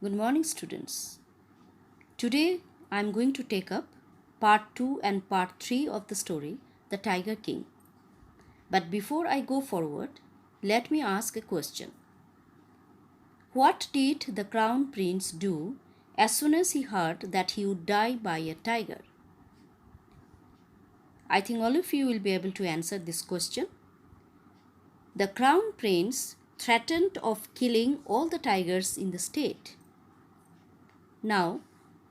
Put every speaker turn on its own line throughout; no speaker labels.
Good morning, students. Today I am going to take up part 2 and part 3 of the story, The Tiger King. But before I go forward, let me ask a question. What did the crown prince do as soon as he heard that he would die by a tiger? I think all of you will be able to answer this question. The crown prince threatened of killing all the tigers in the state. Now,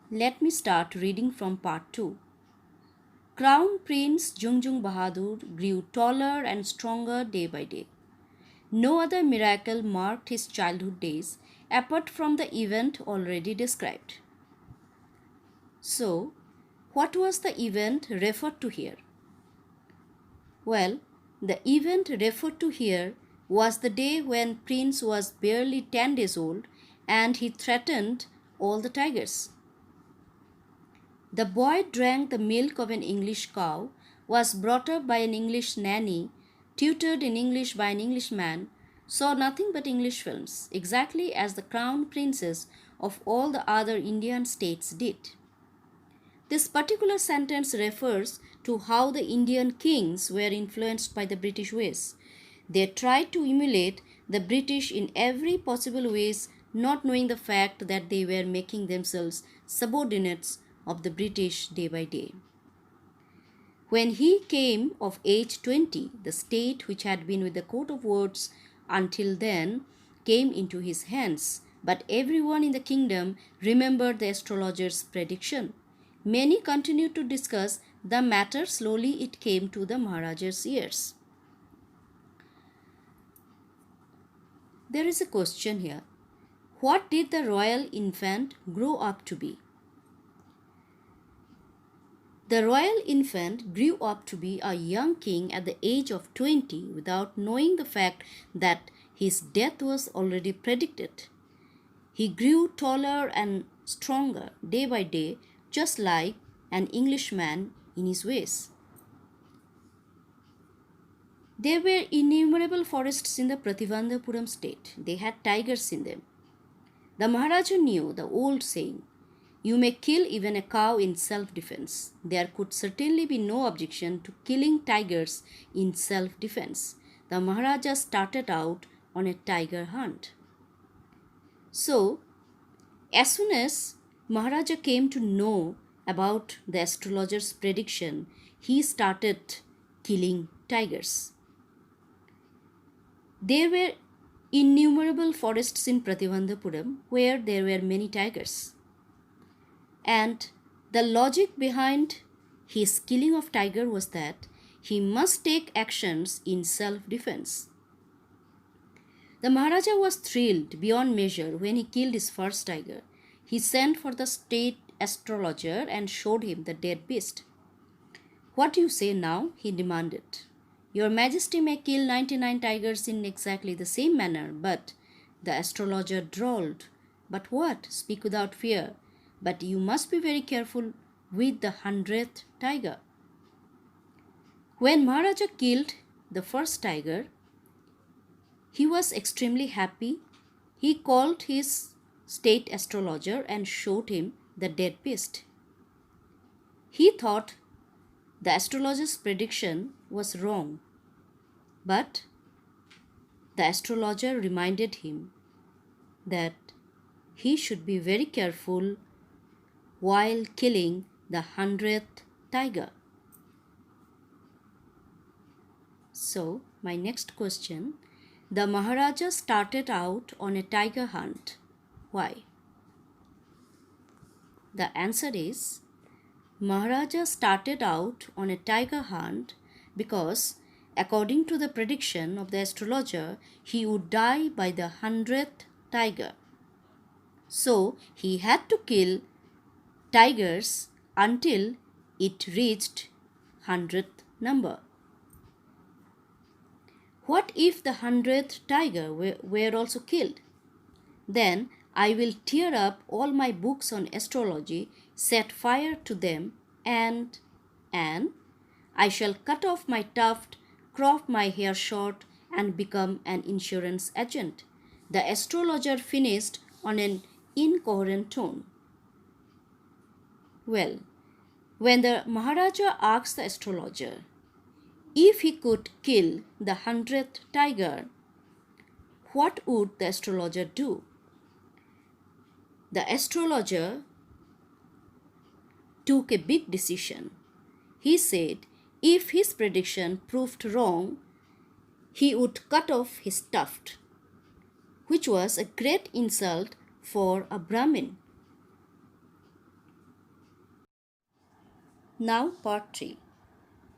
let me start reading from part 2. Crown Prince Jungjung Bahadur grew taller and stronger day by day. No other miracle marked his childhood days apart from the event already described. So, what was the event referred to here? Well, the event referred to here was the day when Prince was barely 10 days old and he threatened all the tigers. The boy drank the milk of an English cow, was brought up by an English nanny, tutored in English by an Englishman, saw nothing but English films, exactly as the crown princes of all the other Indian states did. This particular sentence refers to how the Indian kings were influenced by the British ways. They tried to emulate the British in every possible ways, not knowing the fact that they were making themselves subordinates of the British day by day. When he came of age 20, the state which had been with the coat of words until then came into his hands, but everyone in the kingdom remembered the astrologer's prediction. Many continued to discuss the matter. Slowly it came to the Maharaja's ears. There is a question here. What did the royal infant grow up to be? The royal infant grew up to be a young king at the age of 20 without knowing the fact that his death was already predicted. He grew taller and stronger day by day, just like an Englishman in his ways. There were innumerable forests in the Pratibandhapuram state. They had tigers in them. The Maharaja knew the old saying, "You may kill even a cow in self-defense." There could certainly be no objection to killing tigers in self-defense. The Maharaja started out on a tiger hunt. So, as soon as Maharaja came to know about the astrologer's prediction, he started killing tigers. There were innumerable forests in Pratibandhapuram where there were many tigers. And the logic behind his killing of tiger was that he must take actions in self-defense. The Maharaja was thrilled beyond measure when he killed his first tiger. He sent for the state astrologer and showed him the dead beast. "What do you say now?" he demanded. "Your Majesty may kill 99 tigers in exactly the same manner, but..." The astrologer drawled, "But what? Speak without fear. But you must be very careful with the 100th tiger." When Maharaja killed the first tiger, he was extremely happy. He called his state astrologer and showed him the dead beast. He thought the astrologer's prediction was wrong, but the astrologer reminded him that he should be very careful while killing the 100th tiger. So, my next question. The Maharaja started out on a tiger hunt. Why? The answer is, Maharaja started out on a tiger hunt because, according to the prediction of the astrologer, he would die by the 100th tiger. So, he had to kill tigers until it reached 100th number. What if the 100th tiger were also killed? Then I will tear up all my books on astrology, set fire to them, and I shall cut off my tuft, crop my hair short, and become an insurance agent. The astrologer finished on an incoherent tone. Well, when the Maharaja asked the astrologer if he could kill the 100th tiger, what would the astrologer do? The astrologer took a big decision. He said if his prediction proved wrong, he would cut off his tuft, which was a great insult for a Brahmin. Now, part 3.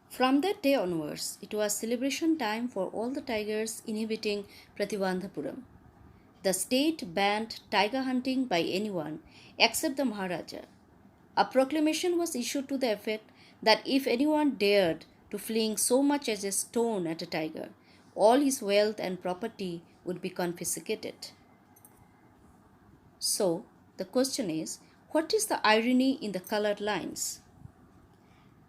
From that day onwards, it was celebration time for all the tigers inhabiting Pratibandhapuram. The state banned tiger hunting by anyone except the Maharaja. A proclamation was issued to the effect that if anyone dared to fling so much as a stone at a tiger, all his wealth and property would be confiscated. So, the question is, what is the irony in the colored lines?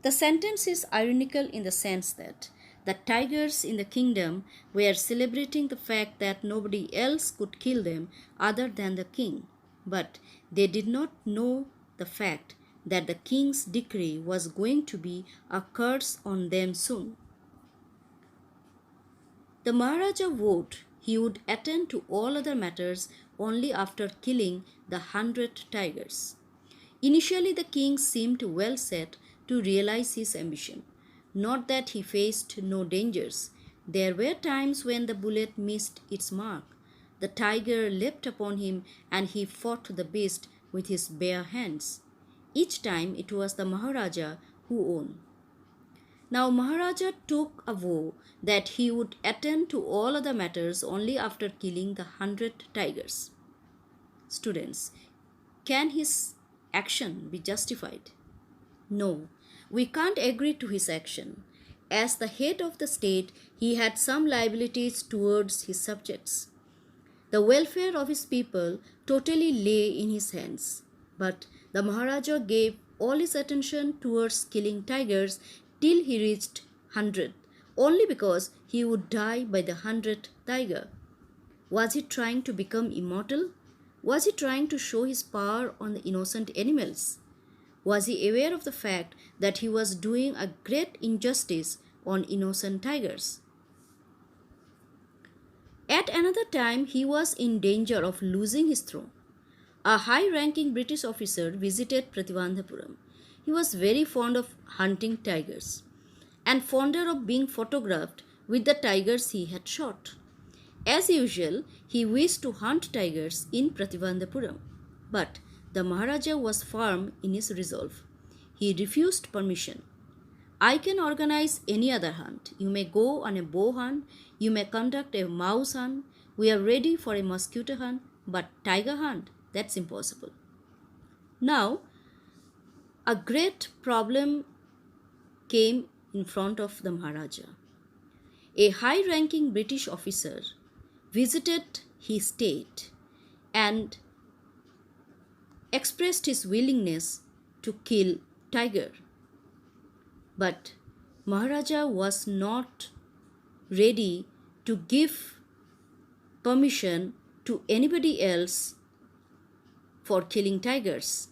The sentence is ironical in the sense that the tigers in the kingdom were celebrating the fact that nobody else could kill them other than the king, but they did not know the fact that the king's decree was going to be a curse on them soon. The Maharaja vowed he would attend to all other matters only after killing the 100 tigers. Initially, the king seemed well set to realize his ambition. Not that he faced no dangers. There were times when the bullet missed its mark. The tiger leapt upon him and he fought the beast with his bare hands. Each time it was the Maharaja who won. Now Maharaja took a vow that he would attend to all other matters only after killing the 100 tigers. Students, can his action be justified? No, we can't agree to his action. As the head of the state, he had some liabilities towards his subjects. The welfare of his people totally lay in his hands. But the Maharaja gave all his attention towards killing tigers till he reached 100, only because he would die by the 100th tiger. Was he trying to become immortal? Was he trying to show his power on the innocent animals? Was he aware of the fact that he was doing a great injustice on innocent tigers? At another time, he was in danger of losing his throne. A high-ranking British officer visited Pratibandhapuram. He was very fond of hunting tigers and fonder of being photographed with the tigers he had shot. As usual, he wished to hunt tigers in Pratibandhapuram, but the Maharaja was firm in his resolve. He refused permission. I can organize any other hunt. You may go on a bow hunt, you may conduct a mouse hunt, we are ready for a mosquito hunt, but tiger hunt, that's impossible. Now, a great problem came in front of the Maharaja. A high-ranking British officer visited his state and expressed his willingness to kill tiger. But Maharaja was not ready to give permission to anybody else for killing tigers.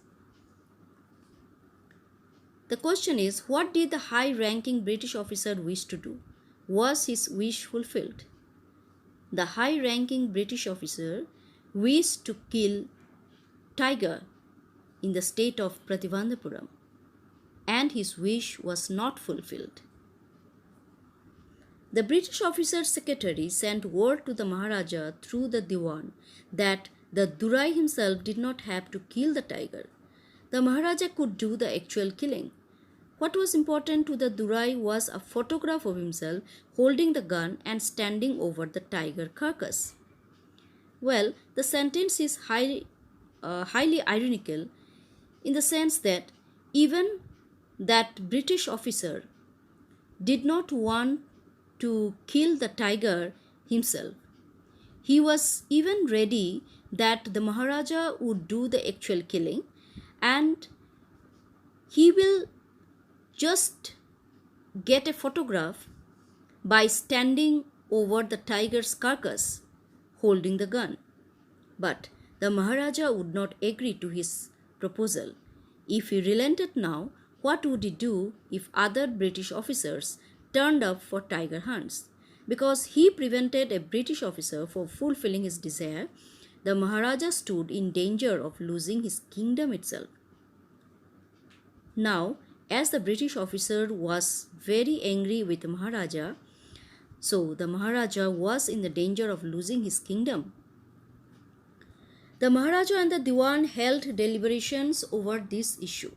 The question is, what did the high-ranking British officer wish to do? Was his wish fulfilled? The high-ranking British officer wished to kill tiger in the state of Pratibandhapuram, and his wish was not fulfilled. The British officer's secretary sent word to the Maharaja through the Diwan that the Durai himself did not have to kill the tiger. The Maharaja could do the actual killing. What was important to the Durai was a photograph of himself holding the gun and standing over the tiger carcass. Well, the sentence is highly ironical in the sense that even that British officer did not want to kill the tiger himself. He was even ready that the Maharaja would do the actual killing and he will just get a photograph by standing over the tiger's carcass holding the gun. But the Maharaja would not agree to his proposal. If he relented now, what would he do if other British officers turned up for tiger hunts? Because he prevented a British officer from fulfilling his desire, the Maharaja stood in danger of losing his kingdom itself. Now, as the British officer was very angry with the Maharaja, so the Maharaja was in the danger of losing his kingdom. The Maharaja and the Diwan held deliberations over this issue.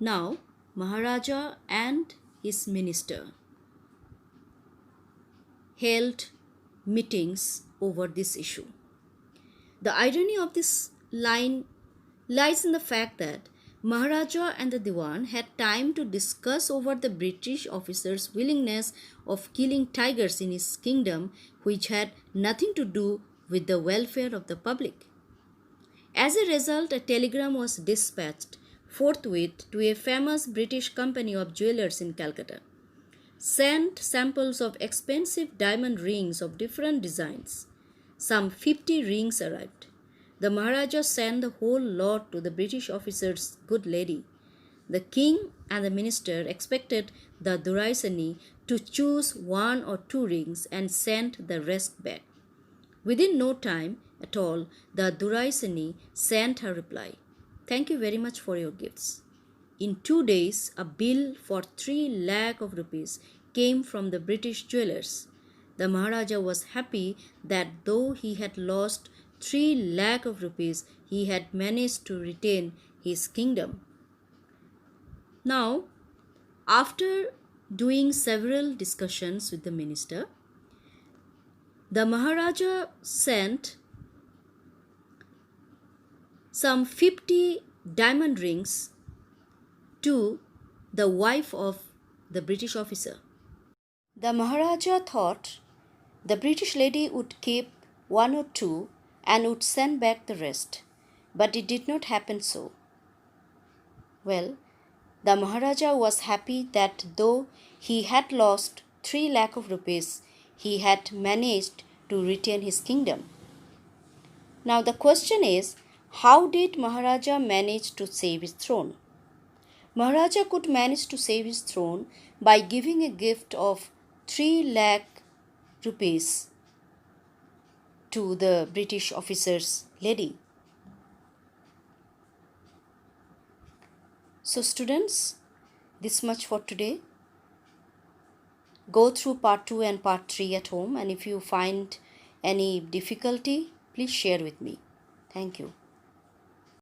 Now, Maharaja and his minister held meetings over this issue. The irony of this line lies in the fact that Maharaja and the Diwan had time to discuss over the British officer's willingness of killing tigers in his kingdom, which had nothing to do with the welfare of the public. As a result, a telegram was dispatched forthwith to a famous British company of jewelers in Calcutta. Sent samples of expensive diamond rings of different designs. Some 50 rings arrived. The Maharaja sent the whole lot to the British officer's good lady. The king and the minister expected the Duraisani to choose 1 or 2 rings and sent the rest back. Within no time at all, the Duraisani sent her reply. Thank you very much for your gifts. In 2 days, a bill for 3 lakh of rupees came from the British jewelers. The Maharaja was happy that though he had lost 3 lakh of rupees, he had managed to retain his kingdom. Now, after doing several discussions with the minister, the Maharaja sent some 50 diamond rings to the wife of the British officer. The Maharaja thought the British lady would keep 1 or 2 and would send back the rest, but it did not happen so. Well, the Maharaja was happy that though he had lost 3 lakh of rupees, he had managed to retain his kingdom. Now the question is, how did Maharaja manage to save his throne? Maharaja could manage to save his throne by giving a gift of 3 lakh rupees to the British officer's lady. So students, this much for today. Go through part 2 and part 3 at home, and if you find any difficulty, please share with me. Thank you.